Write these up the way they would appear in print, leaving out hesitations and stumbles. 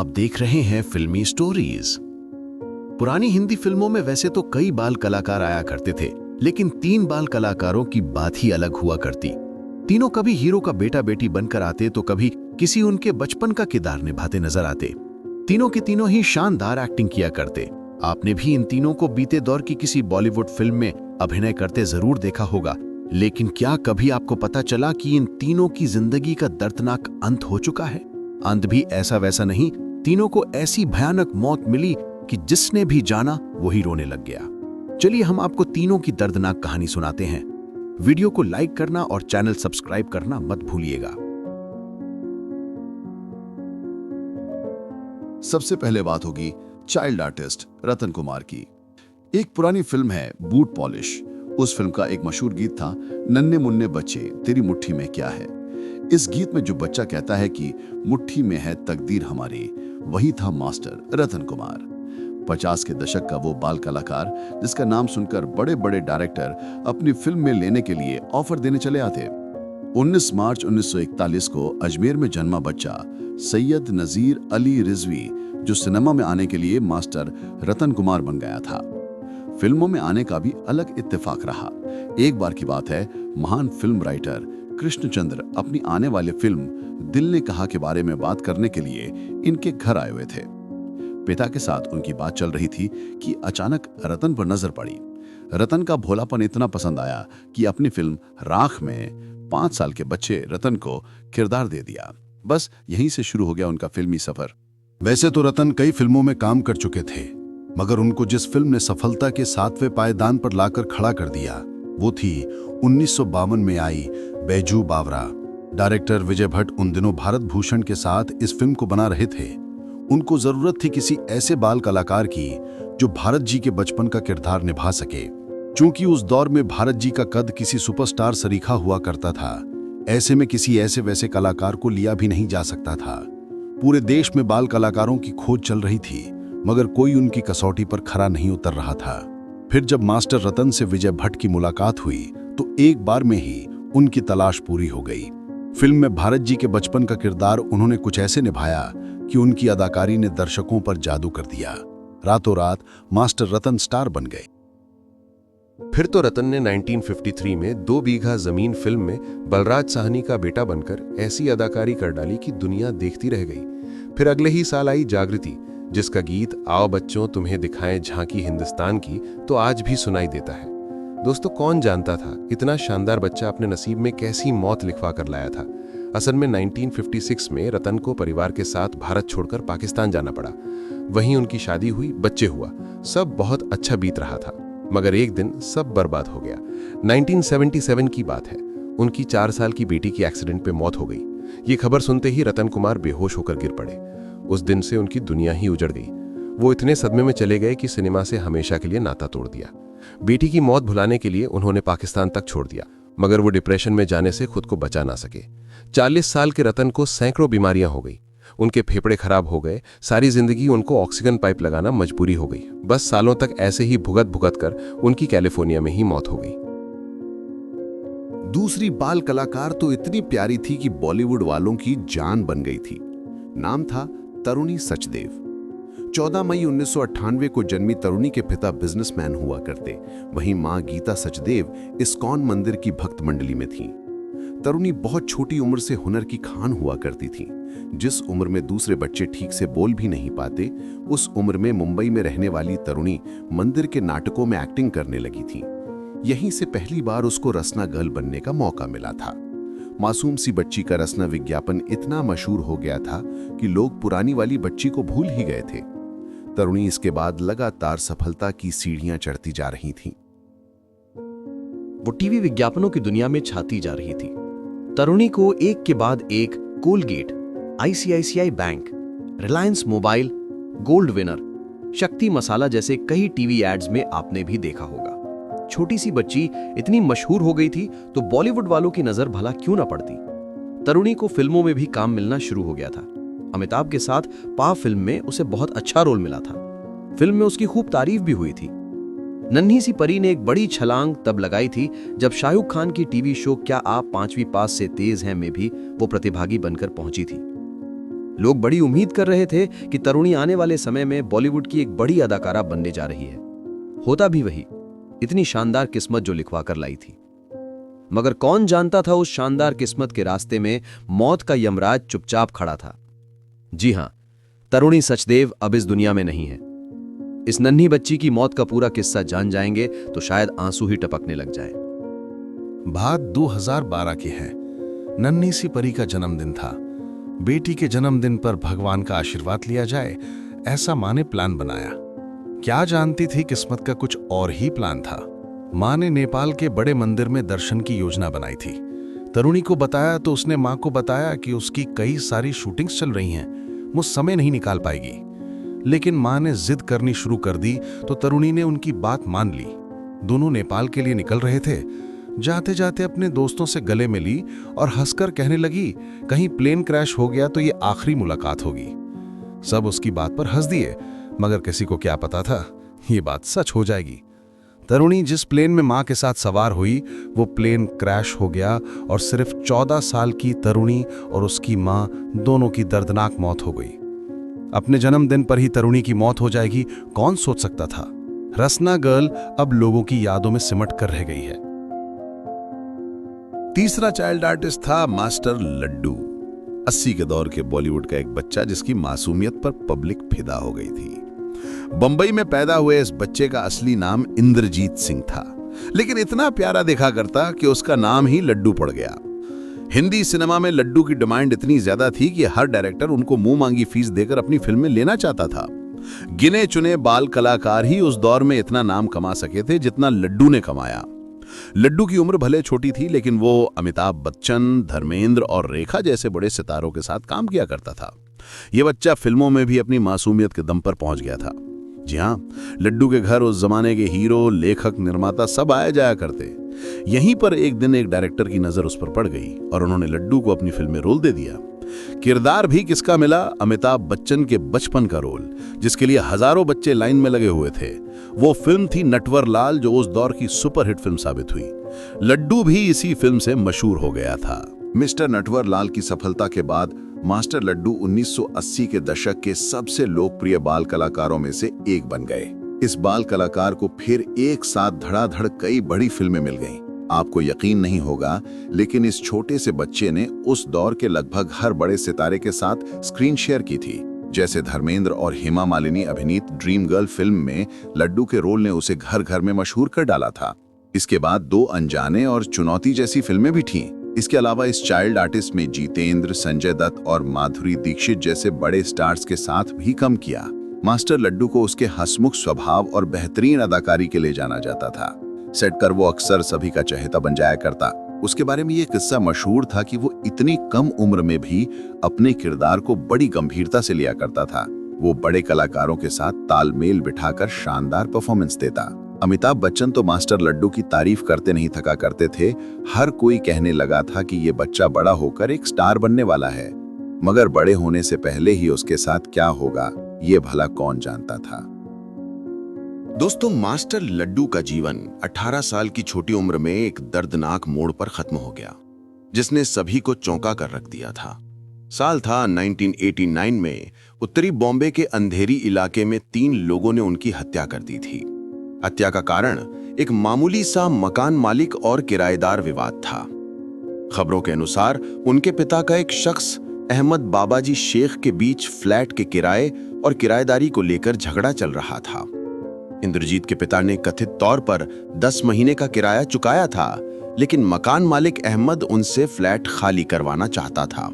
आप देख रहे हैं फिल्मी स्टोरीज। पुरानी हिंदी फिल्मों में वैसे तो कई बाल कलाकार आया करते थे, लेकिन 3 बाल कलाकारों की बात ही अलग हुआ करती। तीनों कभी हीरो का बेटा बेटी बनकर आते तो कभी किसी उनके बचपन का किरदार निभाते नजर आते। तीनों के तीनों ही शानदार एक्टिंग किया करते। आपने भी इन तीनों को बीते दौर की किसी बॉलीवुड फिल्म में अभिनय करते जरूर देखा होगा, लेकिन क्या कभी आपको पता चला कि इन तीनों की जिंदगी का दर्दनाक अंत हो चुका है? अंत भी ऐसा वैसा नहीं, तीनों को ऐसी भयानक मौत मिली कि जिसने भी जाना वही रोने लग गया। चलिए हम आपको तीनों की दर्दनाक कहानी सुनाते हैं। वीडियो को लाइक करना और चैनल सब्सक्राइब करना मत भूलिएगा। सबसे पहले बात होगी चाइल्ड आर्टिस्ट रतन कुमार की। एक पुरानी फिल्म है बूट पॉलिश। उस फिल्म का एक मशहूर गीत था, नन्हे मुन्ने बच्चे तेरी मुट्ठी में क्या है। इस गीत में जो बच्चा कहता है कि मुट्ठी में है तकदीर हमारी, वही था मास्टर रतन कुमार। 50 के दशक का वो बाल कलाकार जिसका नाम सुनकर बड़े बड़े डायरेक्टर अपनी फिल्म में लेने के लिए ऑफर देने चले आते। 19 मार्च 1941 को अजमेर में जन्मा बच्चा सैयद नजीर अली रिजवी, जो सिनेमा में आने के लिए मास्टर रतन कुमार बन गया था। फिल्मों में आने का भी अलग इत्तेफाक रहा। एक बार की बात है, महान फिल्म राइटर कृष्णचंद्र अपनी आने वाली फिल्म दिल ने कहा के बारे में बात करने के लिए इनके घर आए हुए थे। पिता के साथ उनकी बात चल रही थी कि अचानक रतन पर नजर पड़ी। रतन का भोलापन इतना पसंद आया कि अपनी फिल्म राख में 5 साल के बच्चे रतन को किरदार दे दिया। बस यहीं से शुरू हो गया उनका फिल्मी सफर। वैसे तो रतन कई फिल्मों में काम कर चुके थे, मगर उनको जिस फिल्म ने सफलता के 7वें पायदान पर लाकर खड़ा कर दिया वो थी 1952 में आई बैजू बावरा। डायरेक्टर विजय भट्ट उन दिनों भारत भूषण के साथ इस फिल्म को बना रहे थे। उनको जरूरत थी किसी ऐसे बाल कलाकार की जो भारत जी के बचपन का किरदार निभा सके। चूंकि उस दौर में भारत जी का कद किसी सुपरस्टार सरीखा हुआ करता था, ऐसे में किसी ऐसे वैसे कलाकार को लिया भी नहीं जा सकता था। पूरे देश में बाल कलाकारों की खोज चल रही थी, मगर कोई उनकी कसौटी पर खरा नहीं उतर रहा था। फिर जब मास्टर रतन से विजय भट्ट की मुलाकात हुई तो एक बार में ही उनकी तलाश पूरी हो गई। फिल्म में भारत जी के बचपन का किरदार उन्होंने कुछ ऐसे निभाया कि उनकी अदाकारी ने दर्शकों पर जादू कर दिया। रातों रात मास्टर रतन स्टार बन गए। फिर तो रतन ने 1953 में 2 बीघा जमीन फिल्म में बलराज साहनी का बेटा बनकर ऐसी अदाकारी कर डाली कि दुनिया देखती रह गई। फिर अगले ही साल आई जागृति, जिसका गीत आओ बच्चों तुम्हें दिखाएं झांकी हिंदुस्तान की तो आज भी सुनाई देता है। दोस्तों, कौन जानता था इतना शानदार बच्चा अपने नसीब में कैसी मौत लिखवा कर लाया था। असल में 1956 में रतन को परिवार के साथ भारत छोड़कर पाकिस्तान जाना पड़ा। वहीं उनकी शादी हुई, बच्चे हुआ, सब बहुत अच्छा बीत रहा था। मगर एक दिन सब बर्बाद हो गया। 1977 की बात है। उनकी 4 साल की बेटी की एक्सीडेंट पे मौत हो गई। ये खबर सुनते ही रतन कुमार बेहोश होकर गिर पड़े। उस दिन से उनकी दुनिया ही उजड़ गई। वो इतने सदमे में चले गए कि सिनेमा से हमेशा के लिए नाता तोड़ दिया। बेटी की मौत भुलाने के लिए उन्होंने पाकिस्तान तक छोड़ दिया, मगर वो डिप्रेशन में जाने से खुद को बचा ना सके। 40 साल के रतन को सैकड़ों बीमारियां हो गई। उनके फेफड़े खराब हो गए। सारी जिंदगी उनको ऑक्सीजन पाइप लगाना मजबूरी हो गई। बस सालों तक ऐसे ही भुगत भुगत कर उनकी कैलिफोर्निया में ही मौत हो गई। दूसरी बाल कलाकार तो इतनी प्यारी थी कि बॉलीवुड वालों की जान बन गई थी। नाम था तरुणी सचदेव। 14 मई 1998 को जन्मी तरुणी के पिता बिजनेसमैन हुआ करते। वहीं मां गीता सचदेव इस्कॉन मंदिर की भक्त मंडली में थीं। तरुणी बहुत छोटी उम्र से हुनर की खान हुआ करती थी। जिस उम्र में दूसरे बच्चे ठीक से बोल भी नहीं पाते, उस उम्र में मुंबई में रहने वाली तरुणी मंदिर के नाटकों में एक्टिंग करने लगी थी। यहीं से पहली बार उसको रसना गर्ल बनने का मौका मिला था। मासूम सी बच्ची का रसना विज्ञापन इतना मशहूर हो गया था कि लोग पुरानी वाली बच्ची को भूल ही गए थे। तरुणी इसके बाद लगातार सफलता की सीढ़ियां चढ़ती जा रही थी। वो टीवी विज्ञापनों की दुनिया में छाती जा रही थी। तरुणी को एक के बाद एक Colgate, ICICI bank, Reliance mobile, gold winner, शक्ति मसाला जैसे कई टीवी एड्स में आपने भी देखा होगा। छोटी सी बच्ची इतनी मशहूर हो गई थी तो बॉलीवुड वालों की नजर भला क्यों ना पड़ती। तरुणी को फिल्मों में भी काम मिलना शुरू हो गया था। अमिताभ के साथ पा फिल्म में उसे बहुत अच्छा रोल मिला था। फिल्म में उसकी खूब तारीफ भी हुई थी। नन्ही सी परी ने एक बड़ी छलांग तब लगाई थी जब शाहरुख खान की टीवी शो क्या आप 5वीं पास से तेज हैं में भी वो प्रतिभागी बनकर पहुंची थी। लोग बड़ी उम्मीद कर रहे थे कि तरुणी आने वाले समय में बॉलीवुड की एक बड़ी अदाकारा बनने जा रही है। होता भी वही, इतनी शानदार किस्मत जो लिखवा कर लाई थी। मगर कौन जानता था उस शानदार किस्मत के रास्ते में मौत का यमराज चुपचाप खड़ा था। जी हां, तरुणी सचदेव अब इस दुनिया में नहीं है। इस नन्ही बच्ची की मौत का पूरा किस्सा जान जाएंगे तो शायद आंसू ही टपकने लग जाए। बात 2012 की है। नन्ही सी परी का जन्मदिन था। बेटी के जन्मदिन पर भगवान का आशीर्वाद लिया जाए, ऐसा माँ ने प्लान बनाया। क्या जानती थी किस्मत का कुछ और ही प्लान था। माँ ने नेपाल के बड़े मंदिर में दर्शन की योजना बनाई थी। तरुणी को बताया तो उसने माँ को बताया कि उसकी कई सारी शूटिंग्स चल रही हैं, वो समय नहीं निकाल पाएगी। लेकिन माँ ने जिद करनी शुरू कर दी तो तरुणी ने उनकी बात मान ली। दोनों नेपाल के लिए निकल रहे थे। जाते जाते अपने दोस्तों से गले मिली और हंसकर कहने लगी, कहीं प्लेन क्रैश हो गया तो ये आखिरी मुलाकात होगी। सब उसकी बात पर हंस दिए, मगर किसी को क्या पता था ये बात सच हो जाएगी। तरुणी जिस प्लेन में मां के साथ सवार हुई वो प्लेन क्रैश हो गया और सिर्फ 14 साल की तरुणी और उसकी मां दोनों की दर्दनाक मौत हो गई। अपने जन्मदिन पर ही तरुणी की मौत हो जाएगी, कौन सोच सकता था। रसना गर्ल अब लोगों की यादों में सिमट कर रह गई है। तीसरा चाइल्ड आर्टिस्ट था मास्टर लड्डू। 80 के दौर के बॉलीवुड का एक बच्चा जिसकी मासूमियत पर पब्लिक फिदा हो गई थी। बंबई में पैदा हुए इस बच्चे का असली नाम इंद्रजीत सिंह था, लेकिन इतना प्यारा देखा करता कि उसका नाम ही लड्डू पड़ गया। हिंदी सिनेमा में लड्डू की डिमांड इतनी ज्यादा थी कि हर डायरेक्टर उनको मुंह मांगी फीस देकर अपनी फिल्म में लेना चाहता था। गिने चुने बाल कलाकार ही उस दौर में इतना नाम कमा सके थे जितना लड्डू ने कमाया। लड्डू की उम्र भले छोटी थी, लेकिन वो अमिताभ बच्चन, धर्मेंद्र और रेखा जैसे बड़े सितारों के साथ काम किया करता था। यह बच्चा फिल्मों में भी अपनी मासूमियत के दम पर पहुंच गया था। जी हां, लड्डू के घर उस जमाने के हीरो, लेखक, निर्माता सब आया जाया करते। यहीं पर एक दिन एक डायरेक्टर की नजर उस पर पड़ गई और उन्होंने लड्डू को अपनी फिल्म में रोल दे दिया। किरदार भी किसका मिला? अमिताभ बच्चन के बचपन का रोल, जिसके लिए हजारों बच्चे लाइन में लगे हुए थे। वो फिल्म थी नटवर लाल, जो उस दौर की सुपरहिट फिल्म साबित हुई। लड्डू भी इसी फिल्म से मशहूर हो गया था। मिस्टर नटवर लाल की सफलता के बाद मास्टर लड्डू 1980 के दशक के सबसे लोकप्रिय बाल कलाकारों में से एक बन गए। इस बाल कलाकार को फिर एक साथ धड़ाधड़ कई बड़ी फिल्में मिल गईं। आपको यकीन नहीं होगा, लेकिन इस छोटे से बच्चे ने उस दौर के लगभग हर बड़े सितारे के साथ स्क्रीन शेयर की थी। जैसे धर्मेंद्र और हेमा मालिनी अभिनीत ड्रीम गर्ल फिल्म में लड्डू के रोल ने उसे घर घर में मशहूर कर डाला था। इसके बाद 2 अनजाने और चुनौती जैसी फिल्में भी थीं। इसके अलावा इस चाइल्ड आर्टिस्ट में जितेंद्र, संजय दत्त और माधुरी दीक्षित जैसे बड़े स्टार्स के साथ भी काम किया। मास्टर लड्डू को उसके हंसमुख स्वभाव और बेहतरीन अदाकारी के लिए जाना जाता था। सेट कर वो अक्सर सभी का चहेता बन जाया करता। उसके बारे में ये किस्सा मशहूर था कि वो इतनी कम उम्र में भी अपने किरदार को बड़ी गंभीरता से लिया करता था। वो बड़े कलाकारों के साथ तालमेल बिठाकर शानदार परफॉर्मेंस देता। अमिताभ बच्चन तो मास्टर लड्डू की तारीफ करते नहीं थका करते थे। हर कोई कहने लगा था कि ये बच्चा बड़ा होकर एक स्टार बनने वाला है, मगर बड़े होने से पहले ही उसके साथ क्या होगा ये भला कौन जानता था। दोस्तों, मास्टर लड्डू का जीवन 18 साल की छोटी उम्र में एक दर्दनाक मोड़ पर खत्म हो गया, जिसने सभी को चौंका कर रख दिया था। साल था 1989 में उत्तरी बॉम्बे के अंधेरी इलाके में 3 लोगों ने उनकी हत्या कर दी थी। हत्या का कारण एक मामूली सा मकान मालिक और किराएदार विवाद था। खबरों के अनुसार उनके पिता का एक शख्स अहमद बाबाजी शेख के बीच फ्लैट के किराए और किराएदारी को लेकर झगड़ा चल रहा था। इंद्रजीत के पिता ने कथित तौर पर 10 महीने का किराया चुकाया था, लेकिन मकान मालिक अहमद उनसे फ्लैट खाली करवाना चाहता था।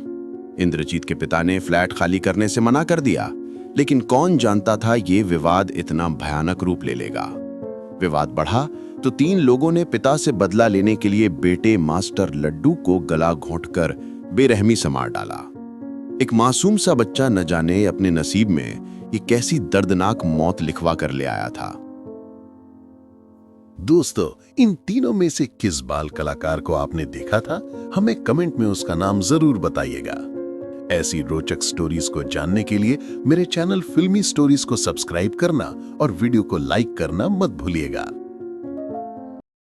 इंद्रजीत के पिता ने फ्लैट खाली करने से मना कर दिया, लेकिन कौन जानता था ये विवाद इतना भयानक रूप ले लेगा। विवाद बढ़ा तो 3 लोगों ने पिता से बदला लेने के लिए बेटे मास्टर लड्डू को गला घोंटकर बेरहमी से मार डाला। एक मासूम सा बच्चा न जाने अपने नसीब में ये कैसी दर्दनाक मौत लिखवा कर ले आया था। दोस्तों, इन तीनों में से किस बाल कलाकार को आपने देखा था? हमें कमेंट में उसका नाम जरूर बताइएगा। ऐसी रोचक स्टोरीज को जानने के लिए मेरे चैनल फिल्मी स्टोरीज को सब्सक्राइब करना और वीडियो को लाइक करना मत भूलिएगा।